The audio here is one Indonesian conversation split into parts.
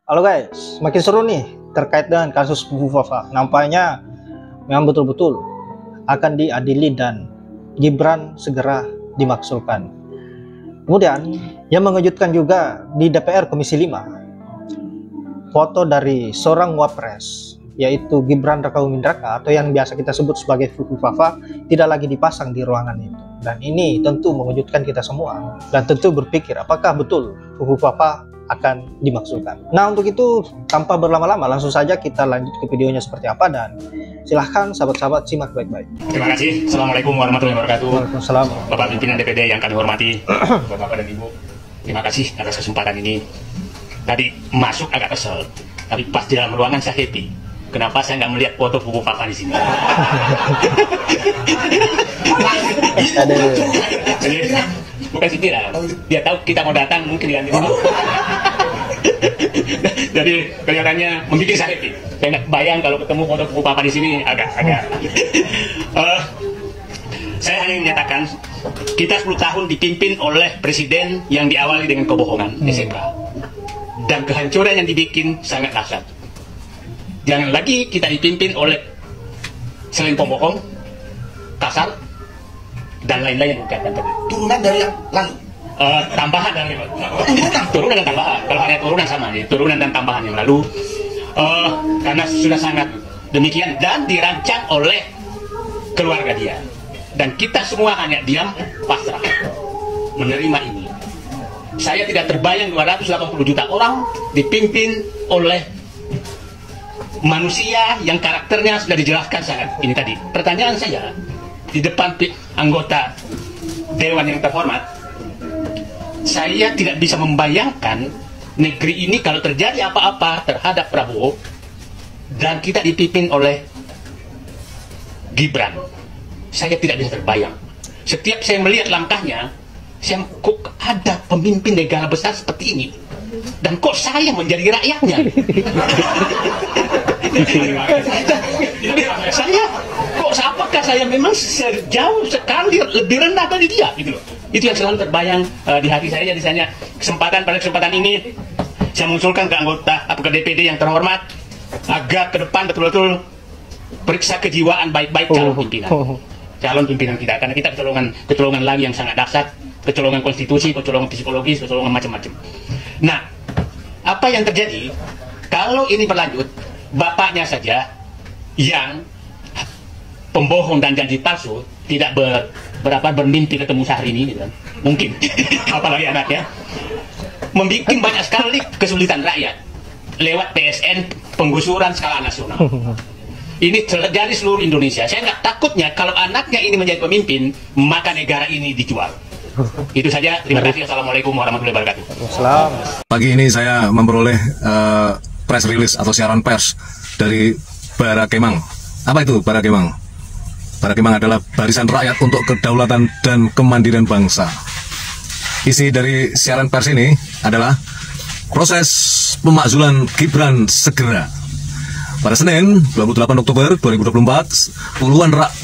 Halo guys, makin seru nih terkait dengan kasus Fufu Fafa. Nampaknya memang betul-betul akan diadili dan Gibran segera dimaksulkan. Kemudian yang mengejutkan juga di DPR Komisi 5, foto dari seorang wapres yaitu Gibran Rakabuming Raka atau yang biasa kita sebut sebagai Fufu Fafa tidak lagi dipasang di ruangan itu. Dan ini tentu mengejutkan kita semua dan tentu berpikir apakah betul Fufu Fafa akan dimaksudkan. Nah, untuk itu tanpa berlama-lama langsung saja kita lanjut ke videonya seperti apa, dan silahkan sahabat-sahabat simak baik-baik. Terima kasih. Assalamualaikum warahmatullahi wabarakatuh. Waalaikumsalam. Bapak pimpinan DPD yang kami hormati, Bapak dan Ibu, terima kasih atas kesempatan ini. Tadi masuk agak kesel, tapi pas di dalam ruangan saya happy. Kenapa saya nggak melihat foto Fufu Fafa di sini? Bukan sindir lah. Dia tahu kita mau datang mungkin kan. Jadi kelihatannya membuat saya happy. Saya nggak bayang kalau ketemu foto Fufu Fafa di sini agak. Saya hanya menyatakan kita 10 tahun dipimpin oleh presiden yang diawali dengan kebohongan SMK dan kehancuran yang dibikin sangat dahsyat. Jangan lagi kita dipimpin oleh selain pembohong, kasar, dan lain-lain yang berkaitan tadi. Turunan dari yang lalu. Tambahan dari turunan dan tambahan. Kalau hanya turunan sama nih, turunan dan tambahan yang lalu. Karena sudah sangat demikian dan dirancang oleh keluarga dia. Dan kita semua hanya diam pasrah menerima ini. Saya tidak terbayang 280 juta orang dipimpin oleh manusia yang karakternya sudah dijelaskan sangat ini tadi. Pertanyaan saya di depan anggota Dewan yang terhormat, saya tidak bisa membayangkan negeri ini kalau terjadi apa-apa terhadap Prabowo dan kita dipimpin oleh Gibran. Saya tidak bisa terbayang. Setiap saya melihat langkahnya, saya kok ada pemimpin negara besar seperti ini dan kok saya menjadi rakyatnya. Saya kok apakah saya memang jauh sekali lebih rendah dari dia gitu loh. Itu yang selalu terbayang di hati saya. Jadi saya pada kesempatan ini saya mengusulkan ke anggota ke DPD yang terhormat agar ke depan betul-betul periksa kejiwaan baik-baik calon pimpinan kita, karena kita kecolongan lagi yang sangat dahsyat, kecolongan konstitusi, kecolongan psikologis, kecolongan macam-macam. Nah, apa yang terjadi kalau ini berlanjut? Bapaknya saja yang pembohong dan janji palsu tidak bermimpi ketemu Syahrini gitu kan. Mungkin apalagi anaknya membuat banyak sekali kesulitan rakyat lewat PSN penggusuran skala nasional. Ini terjadi seluruh Indonesia. Saya nggak takutnya kalau anaknya ini menjadi pemimpin maka negara ini dijual. Itu saja. Terima kasih. Assalamualaikum warahmatullahi wabarakatuh. Pagi ini saya memperoleh press release atau siaran pers dari Bara Kemang. Apa itu Bara Kemang? Bara Kemang adalah Barisan Rakyat untuk Kedaulatan dan Kemandirian Bangsa. Isi dari siaran pers ini adalah proses pemakzulan Gibran segera. Pada Senin 28 Oktober 2024,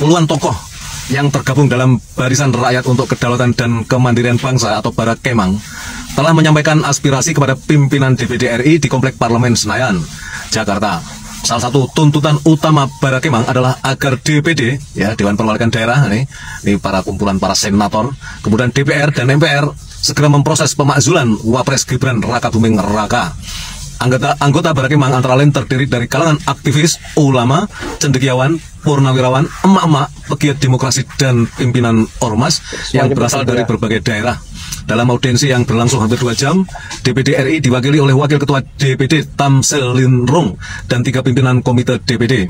puluhan tokoh yang tergabung dalam Barisan Rakyat untuk Kedaulatan dan Kemandirian Bangsa atau Bara Kemang telah menyampaikan aspirasi kepada pimpinan DPD RI di Komplek Parlemen Senayan, Jakarta. Salah satu tuntutan utama Bara Kemang adalah agar DPD, ya Dewan Perwakilan Daerah, ini para kumpulan para senator, kemudian DPR dan MPR segera memproses pemakzulan Wapres Gibran Rakabuming Raka. Anggota Bara Kemang antara lain terdiri dari kalangan aktivis, ulama, cendekiawan, purnawirawan, emak-emak, pegiat demokrasi, dan pimpinan ormas yang berasal dari berbagai daerah. Dalam audiensi yang berlangsung hampir 2 jam, DPD RI diwakili oleh Wakil Ketua DPD Tamsil Linrung dan 3 pimpinan Komite DPD.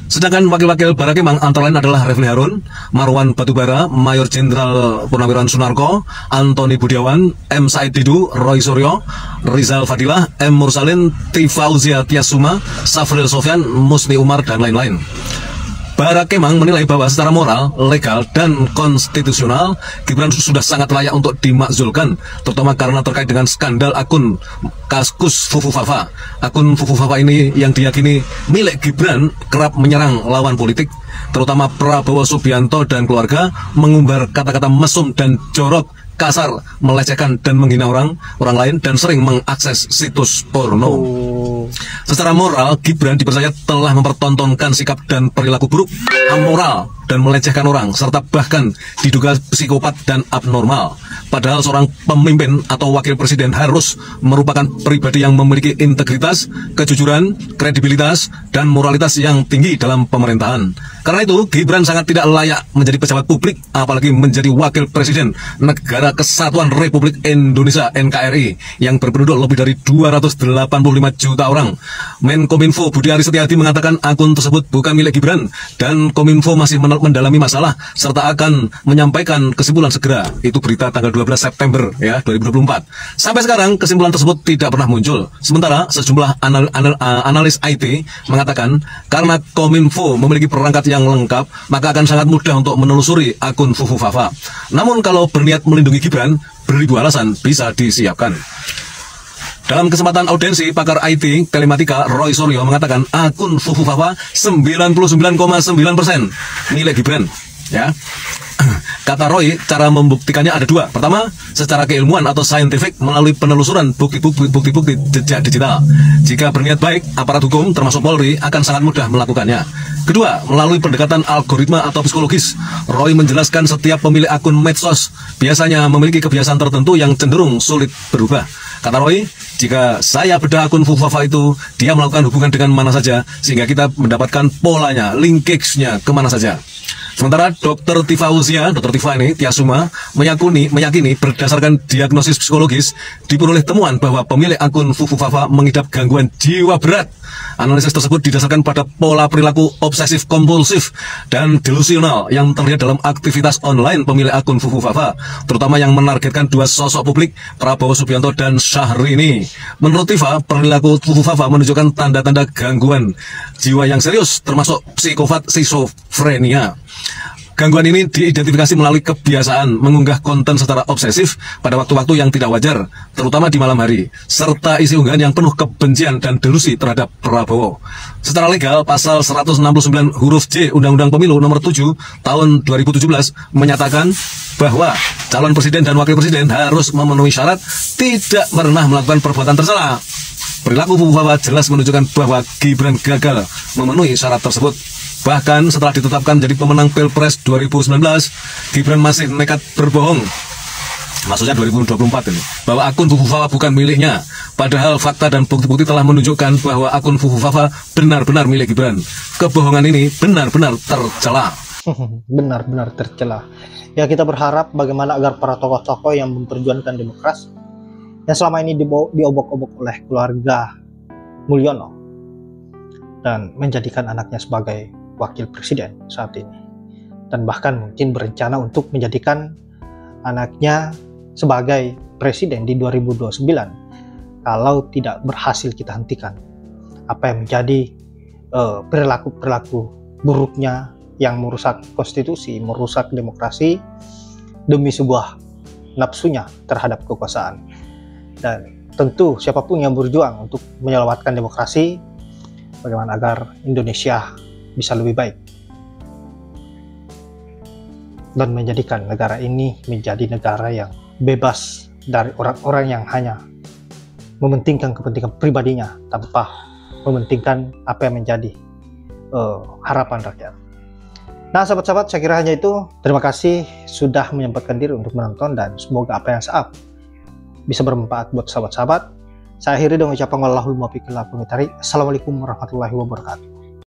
Sedangkan wakil-wakil Bara Kemang antara lain adalah Refli Harun, Marwan Batubara, Mayor Jenderal Purnawirawan Sunarko, Antoni Budiawan, M. Said Didu, Roy Suryo, Rizal Fadilah, M. Mursalin, Tifauzia Tiasuma, Safril Sofyan, Musni Umar, dan lain-lain. Bara Kemang menilai bahwa secara moral, legal, dan konstitusional Gibran sudah sangat layak untuk dimakzulkan, terutama karena terkait dengan skandal akun kasus Fufu Fafa. Akun Fufu Fafa ini yang diyakini milik Gibran kerap menyerang lawan politik, terutama Prabowo Subianto dan keluarga, mengumbar kata-kata mesum dan jorok kasar, melecehkan dan menghina orang lain, dan sering mengakses situs porno. Secara moral, Gibran dipercaya telah mempertontonkan sikap dan perilaku buruk, amoral, dan melecehkan orang, serta bahkan diduga psikopat dan abnormal. Padahal seorang pemimpin atau wakil presiden harus merupakan pribadi yang memiliki integritas, kejujuran, kredibilitas, dan moralitas yang tinggi dalam pemerintahan. Karena itu, Gibran sangat tidak layak menjadi pejabat publik, apalagi menjadi wakil presiden Negara Kesatuan Republik Indonesia (NKRI) yang berpenduduk lebih dari 285 juta orang. Menkominfo Budi Aris Setiadi mengatakan akun tersebut bukan milik Gibran, dan Kominfo masih mendalami masalah serta akan menyampaikan kesimpulan segera. Itu berita tanggal 12 September ya 2024. Sampai sekarang kesimpulan tersebut tidak pernah muncul. Sementara sejumlah analis IT mengatakan karena Kominfo memiliki perangkat yang lengkap, maka akan sangat mudah untuk menelusuri akun Fufu Fafa. Namun kalau berniat melindungi Gibran, beribu alasan bisa disiapkan. Dalam kesempatan audiensi, pakar IT telematika Roy Suryo mengatakan akun Fufu Fafa 99,9% milik Gibran. Ya, kata Roy, cara membuktikannya ada dua. Pertama, secara keilmuan atau scientific melalui penelusuran bukti-bukti jejak digital. Jika berniat baik, aparat hukum termasuk Polri akan sangat mudah melakukannya. Kedua, melalui pendekatan algoritma atau psikologis. Roy menjelaskan setiap pemilik akun medsos biasanya memiliki kebiasaan tertentu yang cenderung sulit berubah. Kata Roy, jika saya bedah akun Fufu Fafa itu, dia melakukan hubungan dengan mana saja, sehingga kita mendapatkan polanya, linkage-nya kemana saja. Sementara Dr. Tifa ini, Tiasuma, meyakini berdasarkan diagnosis psikologis, diperoleh temuan bahwa pemilik akun Fufu Fafa mengidap gangguan jiwa berat. Analisis tersebut didasarkan pada pola perilaku obsesif-kompulsif dan delusional yang terlihat dalam aktivitas online pemilik akun Fufu Fafa, terutama yang menargetkan dua sosok publik, Prabowo Subianto dan Syahrini. Menurut Tifa, perilaku Fufu Fafa menunjukkan tanda-tanda gangguan jiwa yang serius, termasuk psikopat skizofrenia. Gangguan ini diidentifikasi melalui kebiasaan mengunggah konten secara obsesif pada waktu-waktu yang tidak wajar, terutama di malam hari, serta isi unggahan yang penuh kebencian dan delusi terhadap Prabowo. Secara legal, pasal 169 huruf J Undang-Undang Pemilu nomor 7 tahun 2017 menyatakan bahwa calon presiden dan wakil presiden harus memenuhi syarat tidak pernah melakukan perbuatan tercela. Perilaku Fufu Fafa jelas menunjukkan bahwa Gibran gagal memenuhi syarat tersebut. Bahkan setelah ditetapkan jadi pemenang Pilpres 2019, Gibran masih nekat berbohong. Maksudnya 2024 ini, bahwa akun Fufu Fafa bukan miliknya. Padahal fakta dan bukti-bukti telah menunjukkan bahwa akun Fufu Fafa benar-benar milik Gibran. Kebohongan ini benar-benar tercela. Benar-benar tercela. Ya, kita berharap bagaimana agar para tokoh-tokoh yang memperjuangkan demokrasi yang selama ini diobok-obok oleh keluarga Mulyono dan menjadikan anaknya sebagai wakil presiden saat ini, dan bahkan mungkin berencana untuk menjadikan anaknya sebagai presiden di 2029 kalau tidak berhasil kita hentikan apa yang menjadi perilaku buruknya yang merusak konstitusi, merusak demokrasi demi sebuah nafsunya terhadap kekuasaan. Dan tentu siapapun yang berjuang untuk menyelamatkan demokrasi, bagaimana agar Indonesia bisa lebih baik dan menjadikan negara ini menjadi negara yang bebas dari orang-orang yang hanya mementingkan kepentingan pribadinya tanpa mementingkan apa yang menjadi harapan rakyat. Nah, sahabat-sahabat, saya kira hanya itu. Terima kasih sudah menyempatkan diri untuk menonton, dan semoga apa yang saya bisa bermanfaat buat sahabat-sahabat. Saya akhiri dengan ucapan wallahul muwaffiq ila aqwamit thoriq. Assalamualaikum warahmatullahi wabarakatuh.